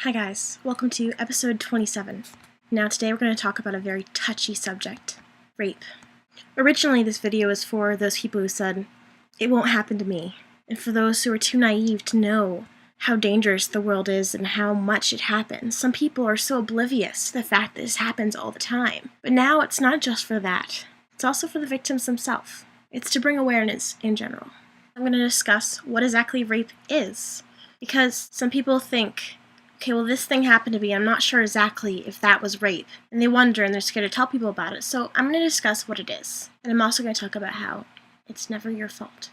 Hi guys, welcome to episode 27. Now today we're going to talk about a very touchy subject, rape. Originally this video was for those people who said, it won't happen to me, and for those who are too naive to know how dangerous the world is and how much it happens. Some people are so oblivious to the fact that this happens all the time. But now it's not just for that, it's also for the victims themselves. It's to bring awareness in general. I'm going to discuss what exactly rape is, because some people think, okay, well, this thing happened to me. I'm not sure exactly if that was rape. And they wonder and they're scared to tell people about it. So I'm going to discuss what it is. And I'm also going to talk about how it's never your fault.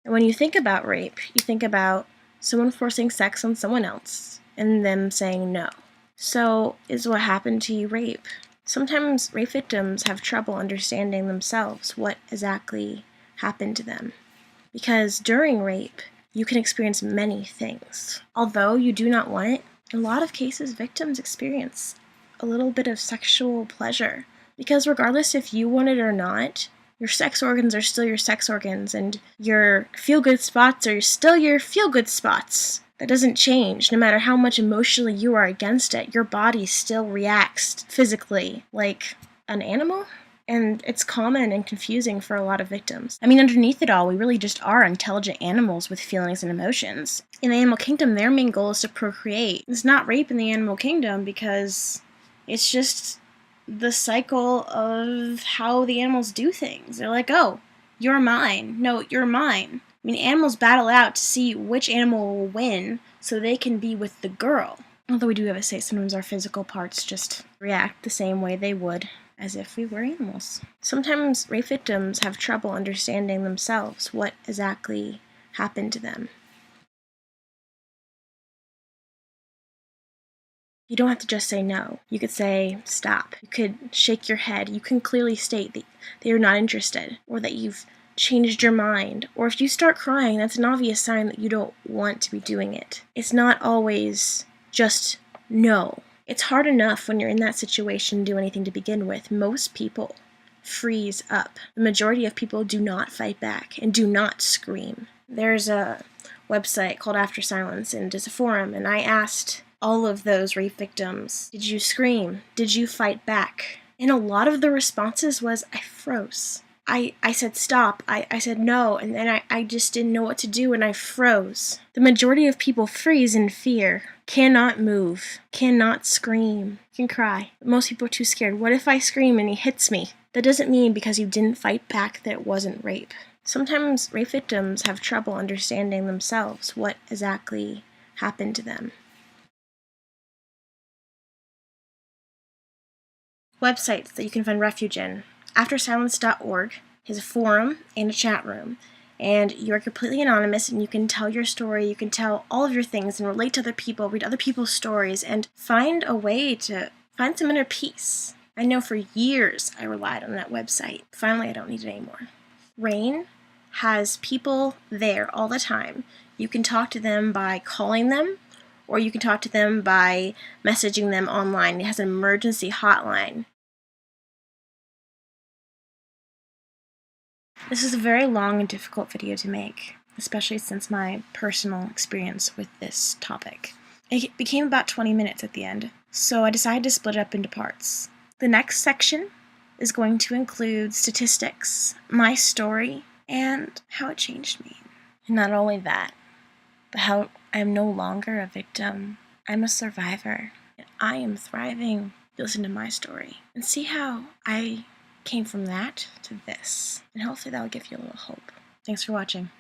And when you think about rape, you think about someone forcing sex on someone else and them saying no. So is what happened to you rape? Sometimes rape victims have trouble understanding themselves what exactly happened to them. Because during rape, you can experience many things. Although you do not want it, in a lot of cases, victims experience a little bit of sexual pleasure. Because regardless if you want it or not, your sex organs are still your sex organs, and your feel-good spots are still your feel-good spots. That doesn't change. No matter how much emotionally you are against it, your body still reacts physically like an animal. And it's common and confusing for a lot of victims. I mean, underneath it all, we really just are intelligent animals with feelings and emotions. In the animal kingdom, their main goal is to procreate. It's not rape in the animal kingdom because it's just the cycle of how the animals do things. They're like, oh, you're mine. No, you're mine. I mean, animals battle out to see which animal will win so they can be with the girl. Although we do have to say sometimes our physical parts just react the same way they would as if we were animals. Sometimes rape victims have trouble understanding themselves what exactly happened to them. You don't have to just say no. You could say stop. You could shake your head. You can clearly state that you're not interested, or that you've changed your mind. Or if you start crying, that's an obvious sign that you don't want to be doing it. It's not always just no. It's hard enough when you're in that situation to do anything to begin with. Most people freeze up. The majority of people do not fight back and do not scream. There's a website called After Silence, and it's a forum, and I asked all of those rape victims, did you scream? Did you fight back? And a lot of the responses was, I froze. I said stop, I said no, and then I just didn't know what to do, and I froze. The majority of people freeze in fear, cannot move, cannot scream, can cry. But most people are too scared. What if I scream and he hits me? That doesn't mean because you didn't fight back that it wasn't rape. Sometimes rape victims have trouble understanding themselves what exactly happened to them. Websites that you can find refuge in. AfterSilence.org is a forum and a chat room, and you're completely anonymous, and you can tell your story, you can tell all of your things and relate to other people, read other people's stories, and find a way to find some inner peace. I know for years I relied on that website. Finally, I don't need it anymore. RAIN has people there all the time. You can talk to them by calling them, or you can talk to them by messaging them online. It has an emergency hotline. This is a very long and difficult video to make, especially since my personal experience with this topic. It became about 20 minutes at the end, so I decided to split it up into parts. The next section is going to include statistics, my story, and how it changed me. And not only that, but how I am no longer a victim. I'm a survivor, and I am thriving. Listen to my story and see how I came from that to this. And hopefully that will give you a little hope. Thanks for watching.